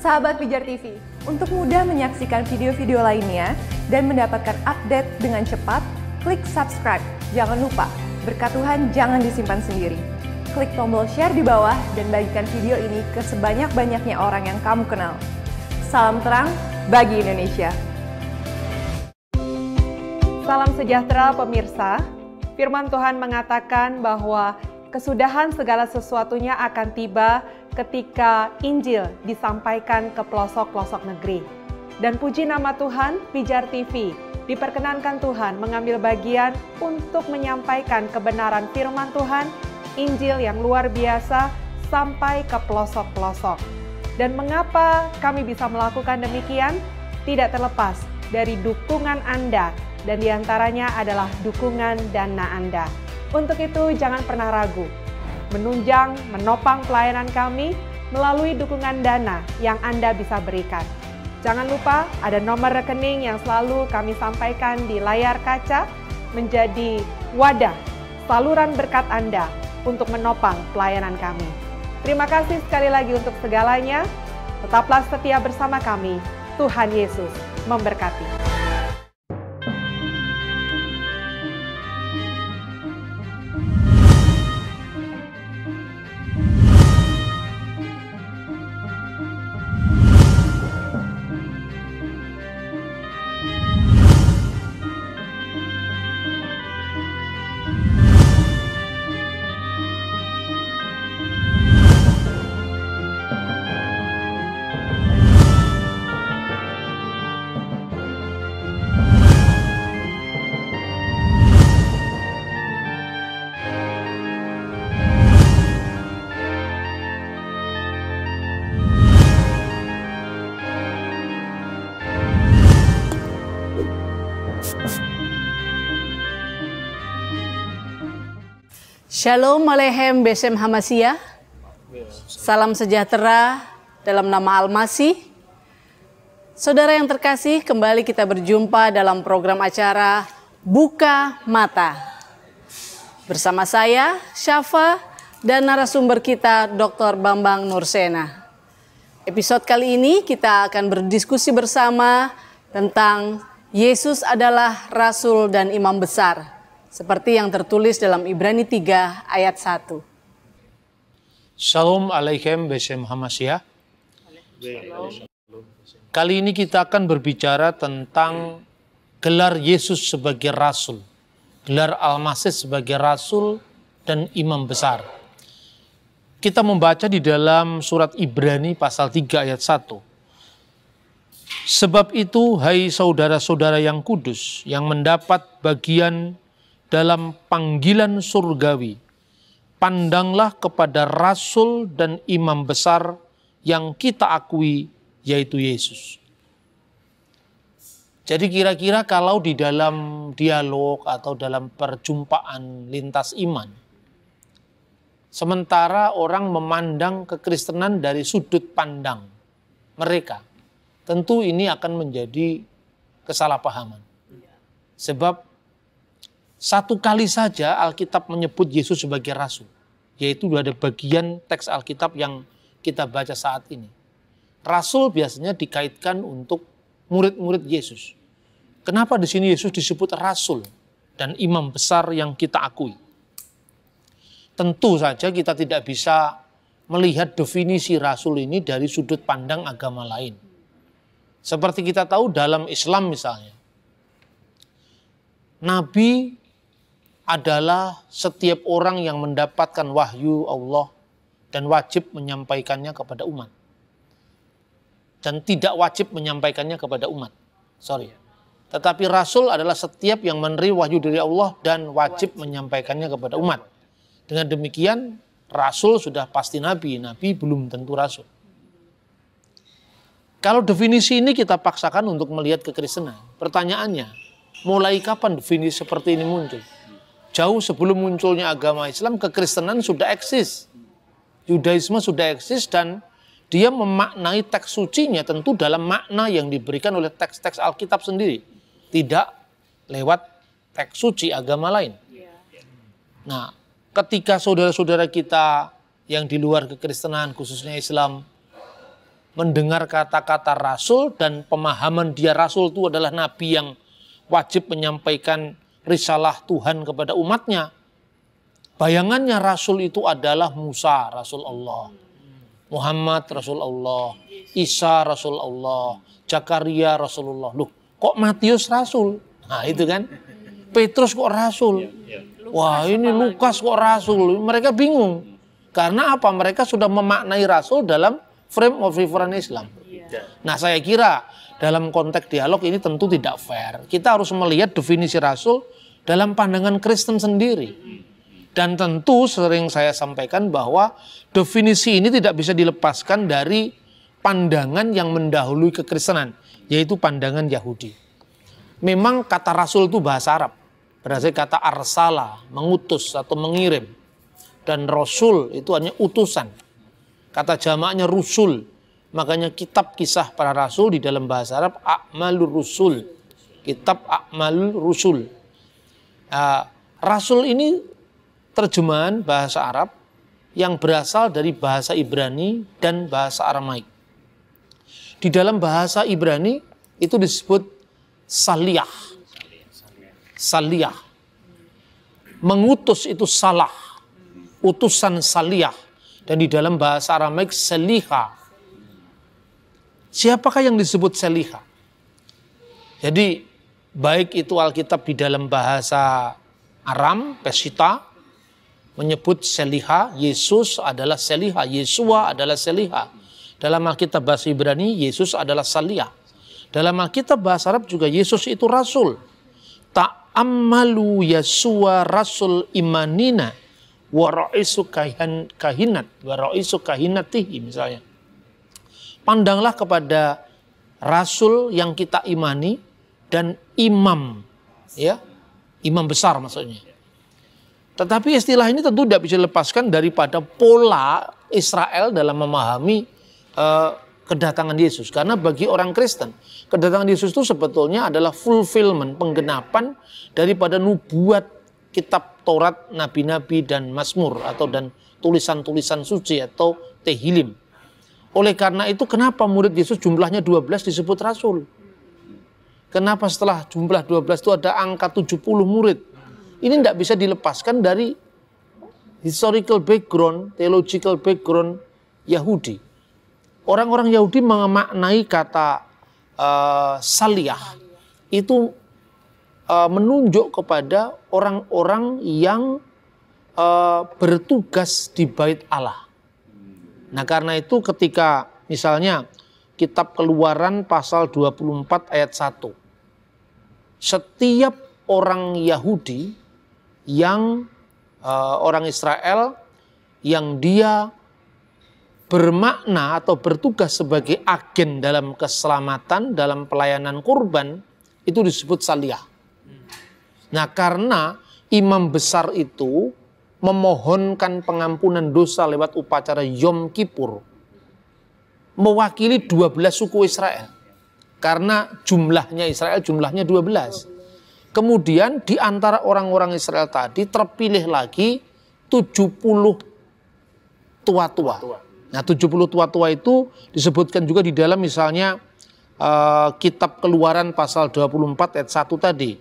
Sahabat Pijar TV, untuk mudah menyaksikan video-video lainnya dan mendapatkan update dengan cepat, klik subscribe. Jangan lupa, berkat Tuhan jangan disimpan sendiri. Klik tombol share di bawah dan bagikan video ini ke sebanyak-banyaknya orang yang kamu kenal. Salam terang bagi Indonesia. Salam sejahtera pemirsa. Firman Tuhan mengatakan bahwa kesudahan segala sesuatunya akan tiba ketika Injil disampaikan ke pelosok-pelosok negeri. Dan puji nama Tuhan, Pijar TV diperkenankan Tuhan mengambil bagian untuk menyampaikan kebenaran firman Tuhan, Injil yang luar biasa sampai ke pelosok-pelosok. Dan mengapa kami bisa melakukan demikian? Tidak terlepas dari dukungan Anda, dan diantaranya adalah dukungan dana Anda. Untuk itu jangan pernah ragu menunjang, menopang pelayanan kami melalui dukungan dana yang Anda bisa berikan. Jangan lupa ada nomor rekening yang selalu kami sampaikan di layar kaca menjadi wadah saluran berkat Anda untuk menopang pelayanan kami. Terima kasih sekali lagi untuk segalanya. Tetaplah setia bersama kami. Tuhan Yesus memberkati. Shalom Aleichem Besem Hamashiach. Salam sejahtera dalam nama Al-Masih. Saudara yang terkasih, kembali kita berjumpa dalam program acara Buka Mata. Bersama saya, Syafa, dan narasumber kita, Dr. Bambang Nursena. Episode kali ini kita akan berdiskusi bersama tentang Yesus adalah Rasul dan Imam Besar. Seperti yang tertulis dalam Ibrani 3 ayat 1. Shalom Aleichem Besem Hamashiach. Kali ini kita akan berbicara tentang gelar Yesus sebagai Rasul. Gelar Al-Masih sebagai Rasul dan Imam Besar. Kita membaca di dalam surat Ibrani pasal 3 ayat 1. Sebab itu, hai saudara-saudara yang kudus, yang mendapat bagian dalam panggilan surgawi, pandanglah kepada Rasul dan Imam Besar yang kita akui, yaitu Yesus. Jadi kira-kira kalau di dalam dialog atau dalam perjumpaan lintas iman, sementara orang memandang kekristenan dari sudut pandang mereka, tentu ini akan menjadi kesalahpahaman. Sebab satu kali saja Alkitab menyebut Yesus sebagai Rasul. Yaitu ada bagian teks Alkitab yang kita baca saat ini. Rasul biasanya dikaitkan untuk murid-murid Yesus. Kenapa di sini Yesus disebut Rasul dan Imam Besar yang kita akui? Tentu saja kita tidak bisa melihat definisi Rasul ini dari sudut pandang agama lain. Seperti kita tahu dalam Islam misalnya, Nabi adalah setiap orang yang mendapatkan wahyu Allah dan wajib menyampaikannya kepada umat. Dan tidak wajib menyampaikannya kepada umat. Tetapi Rasul adalah setiap yang menerima wahyu dari Allah dan wajib menyampaikannya kepada umat. Dengan demikian, Rasul sudah pasti Nabi, Nabi belum tentu Rasul. Kalau definisi ini kita paksakan untuk melihat kekristenan, pertanyaannya, mulai kapan definisi seperti ini muncul? Jauh sebelum munculnya agama Islam, kekristenan sudah eksis. Yudaisme sudah eksis dan dia memaknai teks sucinya tentu dalam makna yang diberikan oleh teks-teks Alkitab sendiri. Tidak lewat teks suci agama lain. Nah, ketika saudara-saudara kita yang di luar kekristenan, khususnya Islam, mendengar kata-kata Rasul dan pemahaman dia Rasul itu adalah Nabi yang wajib menyampaikan risalah Tuhan kepada umatnya. Bayangannya Rasul itu adalah Musa, Rasul Allah. Muhammad, Rasul Allah. Isa, Rasul Allah. Zakaria, Rasulullah. Loh, kok Matius Rasul? Nah itu kan. Petrus kok Rasul? Wah ini Lukas kok Rasul? Mereka bingung. Karena apa? Mereka sudah memaknai Rasul dalam frame of reference Islam. Nah saya kira dalam konteks dialog ini tentu tidak fair. Kita harus melihat definisi Rasul dalam pandangan Kristen sendiri. Dan tentu sering saya sampaikan bahwa definisi ini tidak bisa dilepaskan dari pandangan yang mendahului kekristenan, yaitu pandangan Yahudi. Memang kata Rasul itu bahasa Arab. Berarti kata arsala, mengutus atau mengirim. Dan Rasul itu hanya utusan. Kata jamaknya rusul. Makanya kitab kisah para rasul di dalam bahasa Arab A'malur Rusul. Kitab A'malur Rusul. Rasul ini terjemahan bahasa Arab yang berasal dari bahasa Ibrani dan bahasa Aramaik. Di dalam bahasa Ibrani itu disebut saliyah. Saliyah. Mengutus itu salah. Utusan saliyah. Dan di dalam bahasa Aramaik seliha. Siapakah yang disebut seliha? Jadi baik itu Alkitab di dalam bahasa Aram, Pesita, menyebut seliha, Yesus adalah seliha, Yesua adalah seliha. Dalam Alkitab bahasa Ibrani, Yesus adalah saliyah. Dalam Alkitab bahasa Arab juga Yesus itu rasul. Ta'ammalu Yesua rasul imanina wa ra'isu kahinat wa ra'isu kahinatihi misalnya. Pandanglah kepada rasul yang kita imani dan imam, ya, imam besar maksudnya. Tetapi istilah ini tentu tidak bisa dilepaskan daripada pola Israel dalam memahami kedatangan Yesus. Karena bagi orang Kristen, kedatangan Yesus itu sebetulnya adalah fulfillment, penggenapan daripada nubuat kitab Taurat, nabi-nabi dan Mazmur atau dan tulisan-tulisan suci atau Tehillim. Oleh karena itu kenapa murid Yesus jumlahnya 12 disebut rasul? Kenapa setelah jumlah 12 itu ada angka 70 murid? Ini tidak bisa dilepaskan dari historical background, theological background Yahudi. Orang-orang Yahudi memaknai kata saliyah itu menunjuk kepada orang-orang yang bertugas di bait Allah. Nah karena itu ketika misalnya kitab Keluaran pasal 24 ayat 1. Setiap orang Yahudi yang orang Israel yang dia bermakna atau bertugas sebagai agen dalam keselamatan, dalam pelayanan kurban, itu disebut saliyah. Nah karena imam besar itu memohonkan pengampunan dosa lewat upacara Yom Kippur, mewakili 12 suku Israel. Karena jumlahnya Israel jumlahnya 12. Kemudian di antara orang-orang Israel tadi terpilih lagi 70 tua-tua. Nah 70 tua-tua itu disebutkan juga di dalam misalnya kitab Keluaran pasal 24 ayat 1 tadi.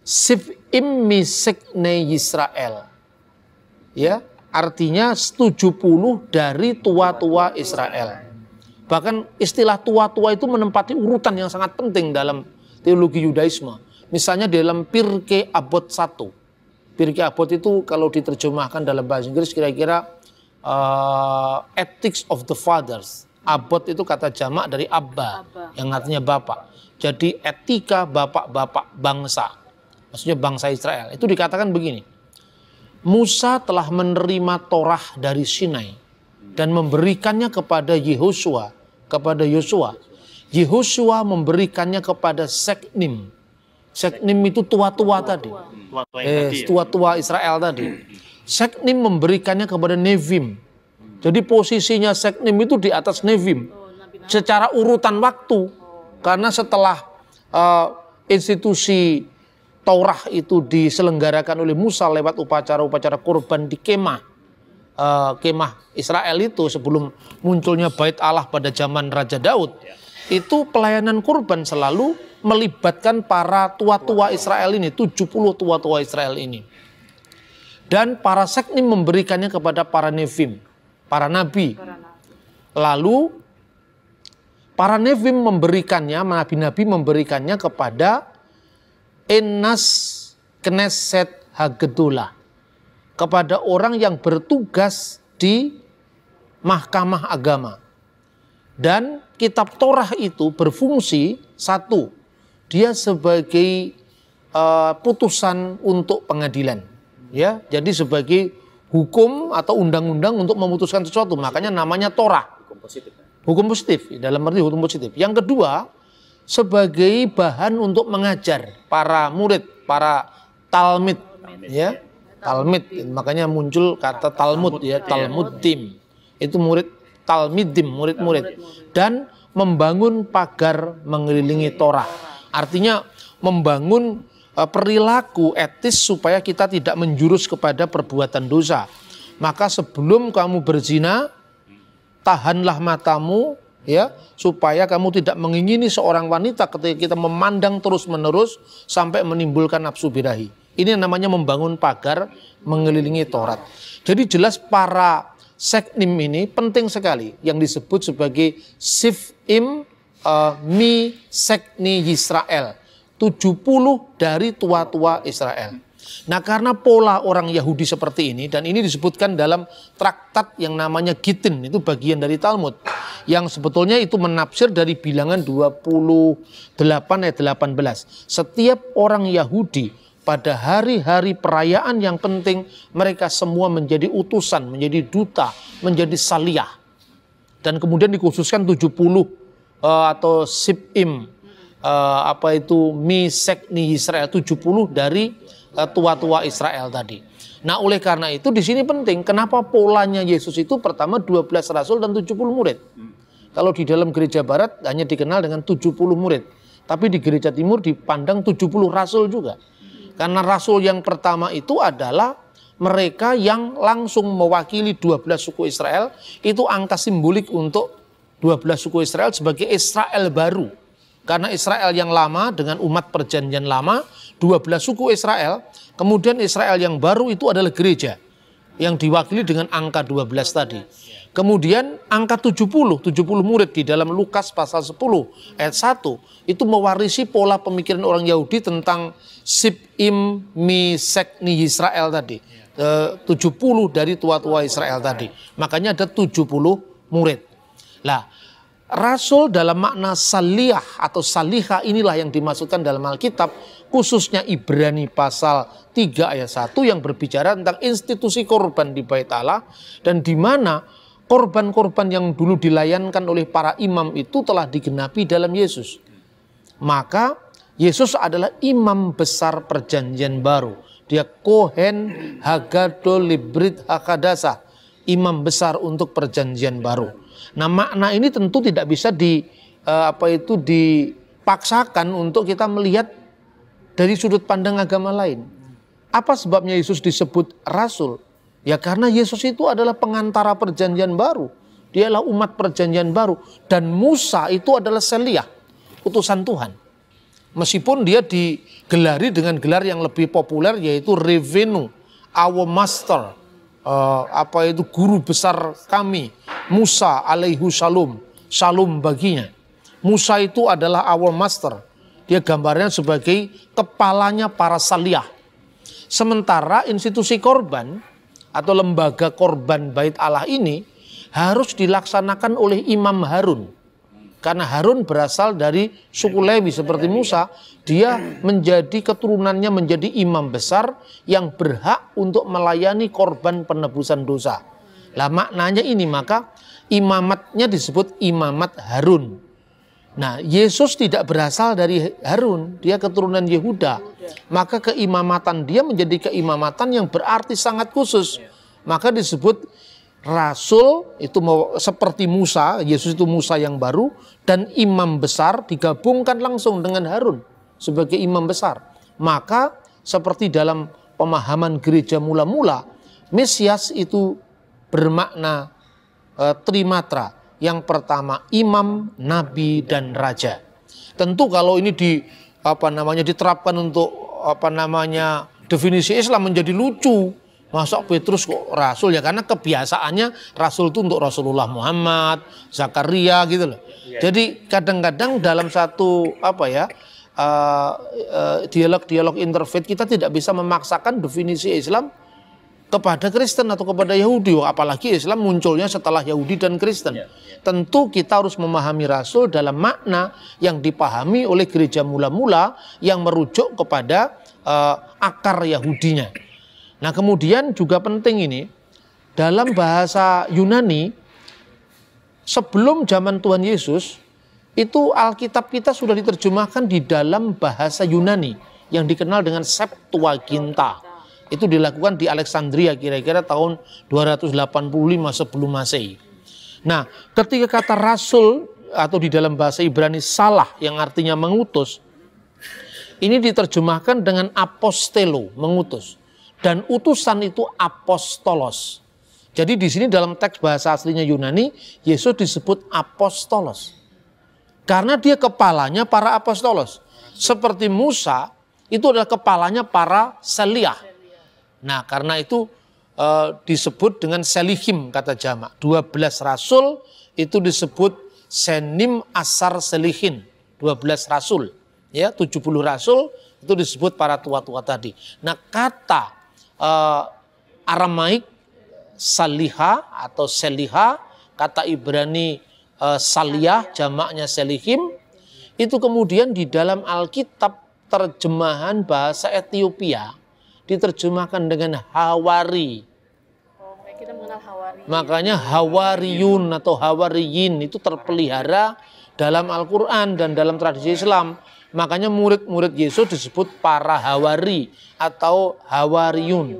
Sif'im misikne Yisrael. Ya, artinya 70 dari tua-tua Israel. Bahkan istilah tua-tua itu menempati urutan yang sangat penting dalam teologi Yudaisme. Misalnya dalam Pirkei Avot 1. Pirkei Avot itu kalau diterjemahkan dalam bahasa Inggris kira-kira Ethics of the Fathers. Abot itu kata jamak dari Abba, yang artinya bapak. Jadi etika bapak-bapak bangsa. Maksudnya bangsa Israel. Itu dikatakan begini. Musa telah menerima Torah dari Sinai dan memberikannya kepada Yehosua, kepada Yosua. Yehosua memberikannya kepada Seknim. Seknim itu tua-tua tadi. Tua-tua Israel tadi. Seknim memberikannya kepada Nevim. Jadi posisinya Seknim itu di atas Nevim. Secara urutan waktu. Karena setelah institusi Taurah itu diselenggarakan oleh Musa lewat upacara-upacara kurban di kemah kemah Israel itu sebelum munculnya Bait Allah pada zaman Raja Daud, itu pelayanan kurban selalu melibatkan para tua-tua Israel ini, 70 tua-tua Israel ini. Dan para seknim memberikannya kepada para nevim, para nabi. Lalu para nevim memberikannya, nabi-nabi memberikannya kepada Enas Knesset Hagedula, kepada orang yang bertugas di mahkamah agama. Dan kitab Torah itu berfungsi satu, dia sebagai putusan untuk pengadilan, ya. Jadi sebagai hukum atau undang-undang untuk memutuskan sesuatu, makanya namanya Torah. Hukum positif, dalam arti hukum positif. Yang kedua, sebagai bahan untuk mengajar para murid, para talmid, ya. Talmid, makanya muncul kata Talmud, ya, Talmudim. Itu murid talmidim, murid-murid. Dan membangun pagar mengelilingi Torah. Artinya membangun perilaku etis supaya kita tidak menjurus kepada perbuatan dosa. Maka sebelum kamu berzina, tahanlah matamu, ya, supaya kamu tidak mengingini seorang wanita ketika kita memandang terus-menerus sampai menimbulkan nafsu birahi. Ini namanya membangun pagar mengelilingi Taurat. Jadi jelas para seknim ini penting sekali yang disebut sebagai Sifim Mi Sekni Yisrael, 70 dari tua-tua Israel. Nah, karena pola orang Yahudi seperti ini, dan ini disebutkan dalam traktat yang namanya Gitin, itu bagian dari Talmud, yang sebetulnya itu menafsir dari bilangan 28 ayat 18. Setiap orang Yahudi pada hari-hari perayaan yang penting, mereka semua menjadi utusan, menjadi duta, menjadi saliyah. Dan kemudian dikhususkan 70 atau Sifim, Mi Sekni Israel, 70 dari tua-tua Israel tadi. Nah, oleh karena itu di sini penting, kenapa polanya Yesus itu pertama 12 rasul dan 70 murid. Kalau di dalam gereja barat hanya dikenal dengan 70 murid, tapi di gereja timur dipandang 70 rasul juga. Karena rasul yang pertama itu adalah mereka yang langsung mewakili 12 suku Israel, itu angka simbolik untuk 12 suku Israel sebagai Israel baru. Karena Israel yang lama dengan umat perjanjian lama, 12 suku Israel, kemudian Israel yang baru itu adalah gereja yang diwakili dengan angka 12 tadi. Kemudian angka 70 murid di dalam Lukas pasal 10 ayat 1 itu mewarisi pola pemikiran orang Yahudi tentang Sifim Mi Sekni Israel tadi. 70 dari tua-tua Israel tadi. Makanya ada 70 murid. Lah, rasul dalam makna saliyah atau salihah inilah yang dimaksudkan dalam Alkitab, khususnya Ibrani pasal 3 ayat 1 yang berbicara tentang institusi korban di Bait Allah, dan di mana korban-korban yang dulu dilayankan oleh para imam itu telah digenapi dalam Yesus. Maka Yesus adalah imam besar perjanjian baru. Dia Kohen Hagadol Librit Hakadasah, imam besar untuk perjanjian baru. Nah, makna ini tentu tidak bisa dipaksakan untuk kita melihat dari sudut pandang agama lain. Apa sebabnya Yesus disebut rasul? Ya karena Yesus itu adalah pengantara perjanjian baru. Dialah umat perjanjian baru. Dan Musa itu adalah Seliyah, utusan Tuhan. Meskipun dia digelari dengan gelar yang lebih populer, yaitu Revenu, our master, guru besar kami, Musa alaihi shalom, shalom baginya. Musa itu adalah our master. Dia gambarnya sebagai kepalanya para saliyah. Sementara institusi korban atau lembaga korban Bait Allah ini harus dilaksanakan oleh Imam Harun. Karena Harun berasal dari suku Lewi seperti Musa, dia menjadi keturunannya menjadi imam besar yang berhak untuk melayani korban penebusan dosa. Lah maknanya ini, maka imamatnya disebut imamat Harun. Nah, Yesus tidak berasal dari Harun, dia keturunan Yehuda. Maka keimamatan dia menjadi keimamatan yang berarti sangat khusus. Maka disebut rasul itu seperti Musa, Yesus itu Musa yang baru, dan imam besar digabungkan langsung dengan Harun sebagai imam besar. Maka seperti dalam pemahaman gereja mula-mula, Mesias itu bermakna trimatra. Yang pertama imam, nabi, dan raja. Tentu kalau ini diterapkan untuk definisi Islam menjadi lucu. Masa Petrus kok rasul ya, karena kebiasaannya rasul itu untuk Rasulullah Muhammad, Zakaria gitu loh. Jadi kadang-kadang dalam satu dialog-dialog interfaith kita tidak bisa memaksakan definisi Islam kepada Kristen atau kepada Yahudi, apalagi Islam munculnya setelah Yahudi dan Kristen. Tentu kita harus memahami Rasul dalam makna yang dipahami oleh gereja mula-mula yang merujuk kepada akar Yahudinya. Nah kemudian juga penting ini, dalam bahasa Yunani, sebelum zaman Tuhan Yesus, itu Alkitab kita sudah diterjemahkan di dalam bahasa Yunani yang dikenal dengan Septuaginta. Itu dilakukan di Alexandria kira-kira tahun 285 sebelum Masehi. Nah, ketika kata rasul atau di dalam bahasa Ibrani salah yang artinya mengutus, ini diterjemahkan dengan apostelo, mengutus. Dan utusan itu apostolos. Jadi di sini dalam teks bahasa aslinya Yunani, Yesus disebut apostolos. Karena dia kepalanya para apostolos. Seperti Musa, itu adalah kepalanya para seliah. Nah karena itu disebut dengan selihim kata jamak. 12 rasul itu disebut senim asar selihin. 12 rasul. Ya, 70 rasul itu disebut para tua-tua tadi. Nah kata Aramaik saliha atau seliha, kata Ibrani saliyah jamaknya selihim, itu kemudian di dalam Alkitab terjemahan bahasa Ethiopia diterjemahkan dengan hawari. Kita mengenal hawari. Makanya hawariyun atau hawariyin itu terpelihara dalam Al-Quran dan dalam tradisi Islam. Makanya murid-murid Yesus disebut para hawari atau hawariyun.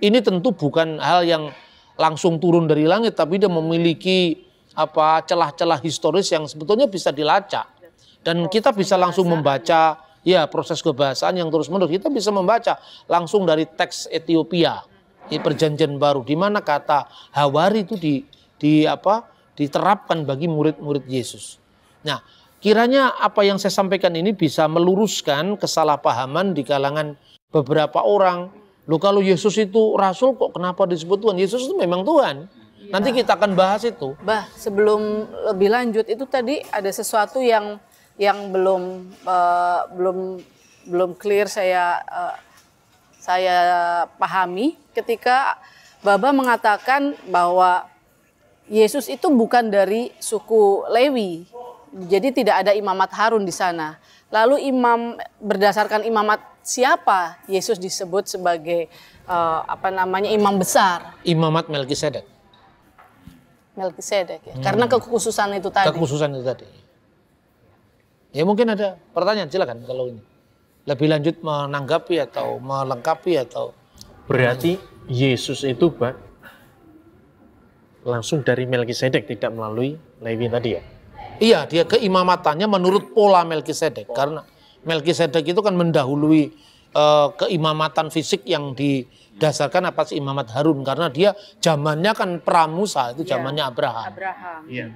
Ini tentu bukan hal yang langsung turun dari langit, tapi dia memiliki celah-celah historis yang sebetulnya bisa dilacak. Dan kita bisa langsung membaca proses kebahasaan yang terus-menerus. Kita bisa membaca langsung dari teks Ethiopia di Perjanjian Baru, di mana kata hawari itu diterapkan bagi murid-murid Yesus. Nah, kiranya apa yang saya sampaikan ini bisa meluruskan kesalahpahaman di kalangan beberapa orang. Loh kalau Yesus itu rasul kok kenapa disebut Tuhan? Yesus itu memang Tuhan. Nanti kita akan bahas itu. Sebelum lebih lanjut itu tadi ada sesuatu yang belum clear saya pahami ketika Baba mengatakan bahwa Yesus itu bukan dari suku Lewi. Jadi tidak ada imamat Harun di sana. Lalu berdasarkan imamat siapa Yesus disebut sebagai imam besar? Imamat Melkisedek. Melkisedek ya. Karena kekhususan itu tadi. Kekhususan itu tadi. Ya mungkin ada pertanyaan, silakan kalau ini. Lebih lanjut menanggapi atau melengkapi atau. Berarti Yesus itu langsung dari Melkisedek, tidak melalui Lewi tadi ya? Iya, dia keimamatannya menurut pola Melkisedek. Karena Melkisedek itu kan mendahului keimamatan fisik yang didasarkan atas imamat Harun. Karena dia zamannya kan pra-Musa, itu zamannya Abraham. Iya.